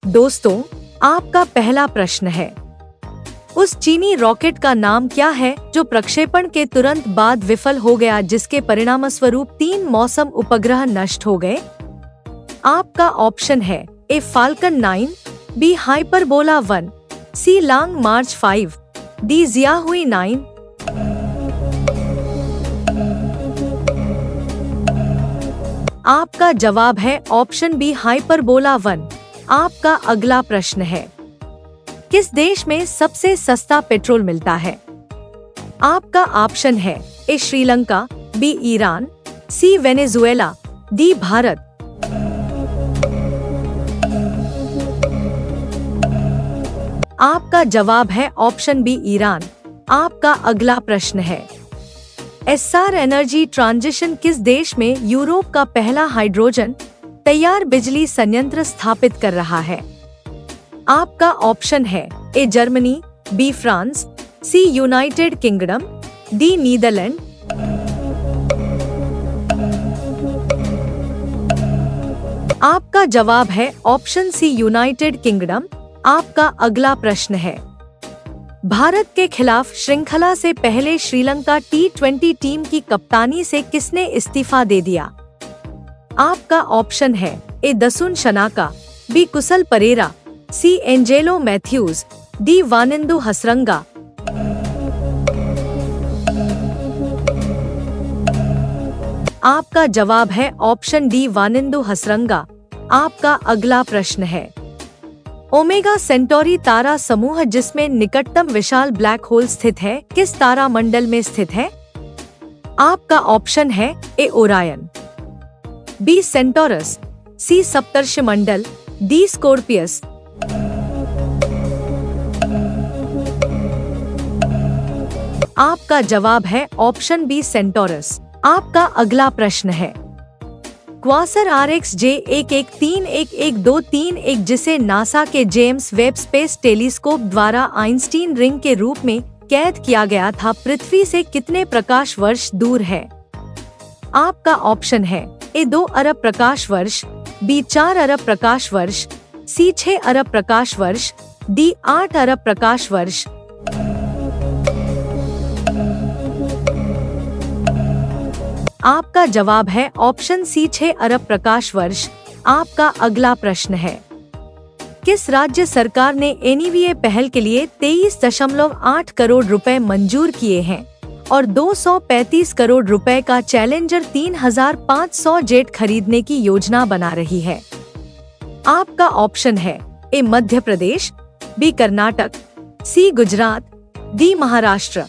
दोस्तों, आपका पहला प्रश्न है, उस चीनी रॉकेट का नाम क्या है जो प्रक्षेपण के तुरंत बाद विफल हो गया, जिसके परिणामस्वरूप 3 मौसम उपग्रह नष्ट हो गए? आपका ऑप्शन है ए फाल्कन 9, बी हाइपरबोला 1, सी लॉन्ग मार्च 5, डी जियाहुई 9। आपका जवाब है ऑप्शन बी हाइपरबोला 1। आपका अगला प्रश्न है, किस देश में सबसे सस्ता पेट्रोल मिलता है? आपका ऑप्शन है ए श्रीलंका, बी ईरान, सी वेनेजुएला, डी भारत। आपका जवाब है ऑप्शन बी ईरान। आपका अगला प्रश्न है, एस्सार एनर्जी ट्रांजिशन किस देश में यूरोप का पहला हाइड्रोजन तैयार बिजली संयंत्र स्थापित कर रहा है? आपका ऑप्शन है A Germany, B France, C United kingdom, D Netherlands. आपका जवाब है ऑप्शन सी यूनाइटेड किंगडम। आपका अगला प्रश्न है, भारत के खिलाफ श्रृंखला से पहले श्रीलंका T20 टीम की कप्तानी से किसने इस्तीफा दे दिया? आपका ऑप्शन है A Dasun Shanaka, B Kusal Perera, C Angelo Mathews, D Wanindu Hasaranga. आपका जवाब है ऑप्शन डी वानिंदु हसरंगा। आपका अगला प्रश्न है, ओमेगा सेंटोरी तारा समूह जिसमें निकटतम विशाल ब्लैक होल स्थित है, किस तारा मंडल में स्थित है? आपका ऑप्शन है ए ओरायन, बी सेंटोरस, सी सप्तर्षि मंडल, डी स्कॉर्पियस। आपका जवाब है ऑप्शन बी सेंटोरस। आपका अगला प्रश्न है, क्वासर RxJ11311231 जिसे नासा के जेम्स वेब स्पेस टेलीस्कोप द्वारा आइंस्टीन रिंग के रूप में कैद किया गया था, पृथ्वी से कितने प्रकाश वर्ष दूर है? आपका ऑप्शन है ए 2 अरब प्रकाश वर्ष, बी 4 अरब प्रकाश वर्ष, सी 6 अरब प्रकाश वर्ष, डी 8 अरब प्रकाश वर्ष। आपका जवाब है ऑप्शन सी 6 अरब प्रकाश वर्ष। आपका अगला प्रश्न है, किस राज्य सरकार ने एनईवीए पहल के लिए 23.8 करोड़ रुपए मंजूर किए हैं और 235 करोड़ रुपए का चैलेंजर 3500 जेट खरीदने की योजना बना रही है? आपका ऑप्शन है ए मध्य प्रदेश, बी कर्नाटक, सी गुजरात, डी महाराष्ट्र।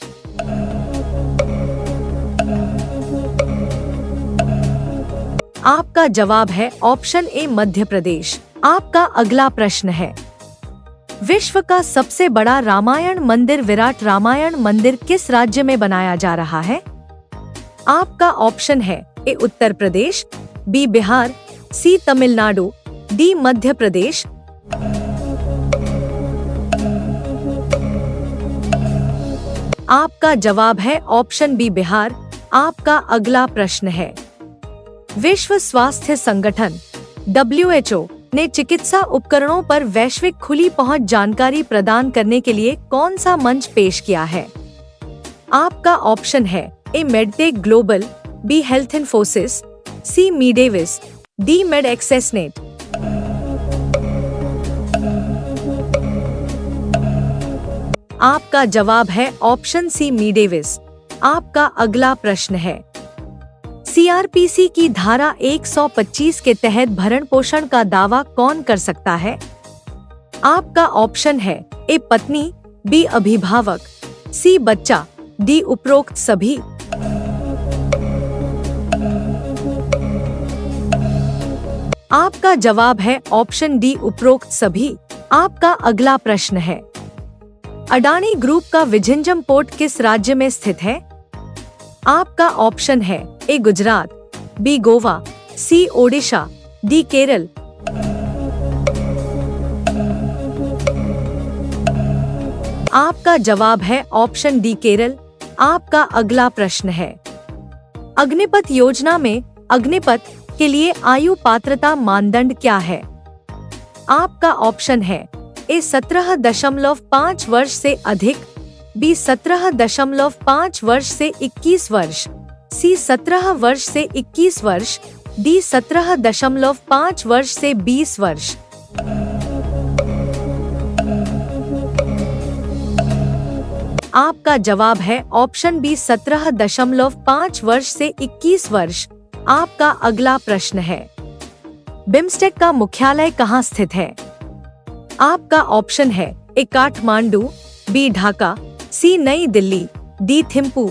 आपका जवाब है ऑप्शन ए मध्य प्रदेश। आपका अगला प्रश्न है, विश्व का सबसे बड़ा रामायण मंदिर विराट रामायण मंदिर किस राज्य में बनाया जा रहा है? आपका ऑप्शन है ए उत्तर प्रदेश, बी बिहार, सी तमिलनाडु, डी मध्य प्रदेश। आपका जवाब है ऑप्शन बी बिहार। आपका अगला प्रश्न है, विश्व स्वास्थ्य संगठन WHO ने चिकित्सा उपकरणों पर वैश्विक खुली पहुंच जानकारी प्रदान करने के लिए कौन सा मंच पेश किया है? आपका ऑप्शन है A Medtech Global, B health Infosys, C Medivis, D Med Access Net. आपका जवाब है ऑप्शन सी मीडेविस। आपका अगला प्रश्न है, CRPC की धारा 125 के तहत भरण पोषण का दावा कौन कर सकता है? आपका ऑप्शन है ए पत्नी, बी अभिभावक, सी बच्चा, डी उपरोक्त सभी। आपका जवाब है ऑप्शन डी उपरोक्त सभी। आपका अगला प्रश्न है, अडानी ग्रुप का विझिंजम पोर्ट किस राज्य में स्थित है? आपका ऑप्शन है ए गुजरात, बी गोवा, सी ओडिशा, डी केरल। आपका जवाब है ऑप्शन डी केरल। आपका अगला प्रश्न है, अग्निपथ योजना में अग्निपथ के लिए आयु पात्रता मानदंड क्या है? आपका ऑप्शन है ए 17.5 वर्ष से अधिक, बी 17.5 वर्ष से 21 वर्ष, सी 17 वर्ष से 21 वर्ष, डी 17.5 वर्ष से 20 वर्ष। आपका जवाब है ऑप्शन बी 17.5 वर्ष से 21 वर्ष। आपका अगला प्रश्न है, बिम्स्टेक का मुख्यालय कहाँ स्थित है? आपका ऑप्शन है ए काठमांडू, बी ढाका, सी नई दिल्ली, डी थिम्पू।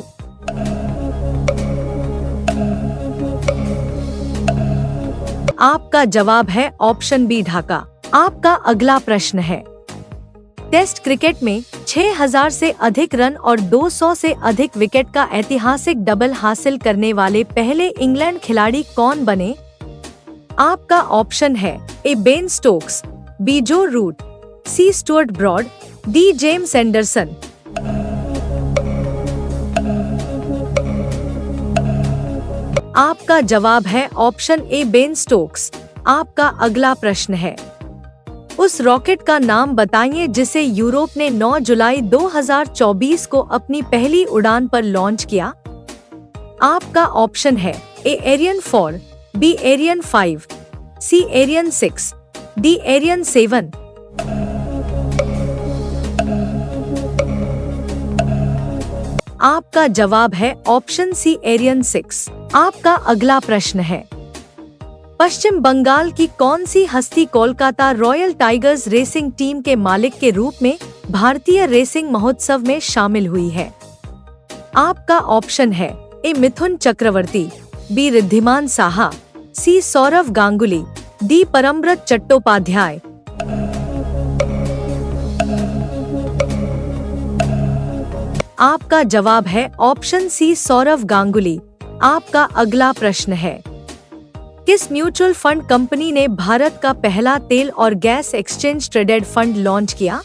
आपका जवाब है ऑप्शन बी ढाका। आपका अगला प्रश्न है, टेस्ट क्रिकेट में 6000 से अधिक रन और 200 से अधिक विकेट का ऐतिहासिक डबल हासिल करने वाले पहले इंग्लैंड खिलाड़ी कौन बने? आपका ऑप्शन है A Ben Stokes, B Joe Root, C Stuart Broad, D James Anderson. आपका जवाब है ऑप्शन ए बेन स्टोक्स। आपका अगला प्रश्न है, उस रॉकेट का नाम बताइए जिसे यूरोप ने 9 जुलाई 2024 को अपनी पहली उड़ान पर लॉन्च किया। आपका ऑप्शन है ए एरियन 4, बी एरियन 5, सी एरियन 6, डी एरियन 7। आपका जवाब है ऑप्शन सी एरियन 6। आपका अगला प्रश्न है, पश्चिम बंगाल की कौन सी हस्ती Kolkata royal tigers racing team के मालिक के रूप में भारतीय रेसिंग महोत्सव में शामिल हुई है? आपका ऑप्शन है ए मिथुन चक्रवर्ती, बी रिद्धिमान साहा, सी सौरव गांगुली, डी परमव्रत चट्टोपाध्याय। आपका जवाब है ऑप्शन सी सौरव गांगुली। आपका अगला प्रश्न है, किस म्यूचुअल फंड कंपनी ने भारत का पहला तेल और gas exchange traded fund launch किया?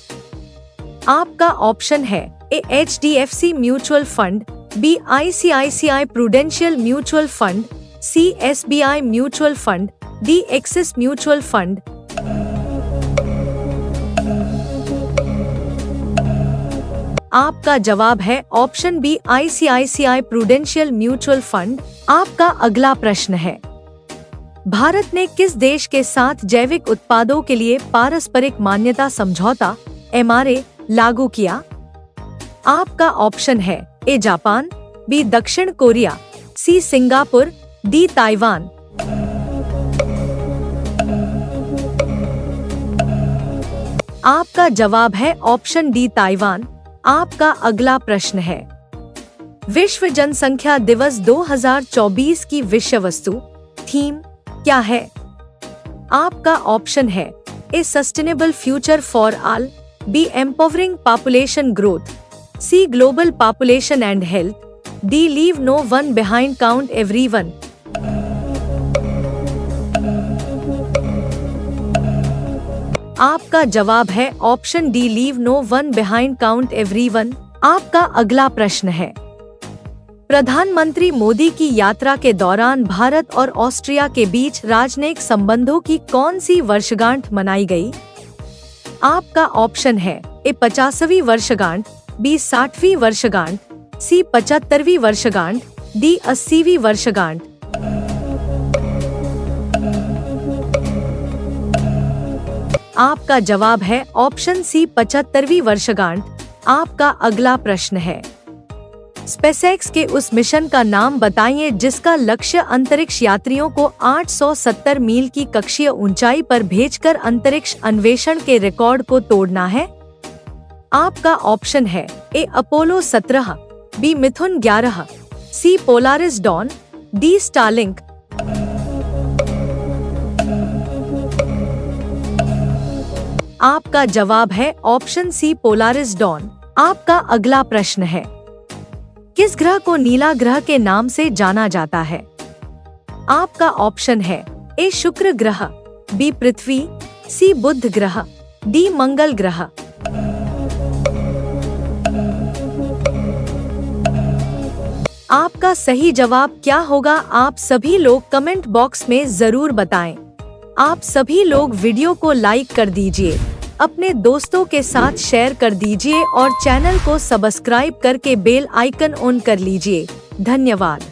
आपका ऑप्शन है A HDFC mutual fund, B ICICI prudential mutual fund, C SBI mutual fund, D Axis mutual fund. आपका जवाब है option B ICICI prudential mutual fund. आपका अगला प्रश्न है, भारत ने किस देश के साथ जैविक उत्पादों के लिए पारस्परिक मान्यता समझौता MRA लागू किया? आपका ऑप्शन है ए जापान, बी दक्षिण Korea, C Singapore, D Taiwan. आपका जवाब है ऑप्शन डी ताइवान। आपका अगला प्रश्न है, विश्व जनसंख्या दिवस 2024 की विषय वस्तु थीम क्या है? आपका ऑप्शन है A sustainable future for all, B empowering population growth, C global population and health, D leave no one behind count everyone. आपका जवाब है option D leave no one behind count everyone. आपका अगला प्रश्न है, प्रधानमंत्री मोदी की यात्रा के दौरान भारत और ऑस्ट्रिया के बीच राजनयिक संबंधों की कौन सी वर्षगांठ मनाई गई? आपका ऑप्शन है ए 50वीं वर्षगांठ, बी 60वीं वर्षगांठ, सी 75वीं वर्षगांठ, डी 80वीं वर्षगांठ। आपका जवाब है ऑप्शन सी 75वीं वर्षगांठ। आपका अगला प्रश्न है, स्पेसएक्स के उस मिशन का नाम बताइए जिसका लक्ष्य अंतरिक्ष यात्रियों को 870 मील की कक्षीय ऊंचाई पर भेजकर अंतरिक्ष अन्वेषण के रिकॉर्ड को तोड़ना है। आपका ऑप्शन है ए अपोलो 17, बी मिथुन 11, सी पोलारिस डॉन, डी स्टारलिंक। आपका जवाब है ऑप्शन सी पोलारिस डॉन। आपका अगला प्रश्न है, किस ग्रह को नीला ग्रह के नाम से जाना जाता है? आपका ऑप्शन है ए शुक्र ग्रह, बी पृथ्वी, सी बुध ग्रह, डी मंगल ग्रह। आपका सही जवाब क्या होगा? आप सभी लोग कमेंट बॉक्स में जरूर बताएं। आप सभी लोग वीडियो को लाइक कर दीजिए, अपने दोस्तों के साथ शेयर कर दीजिए और चैनल को सब्सक्राइब करके बेल आइकन ऑन कर लीजिए। धन्यवाद।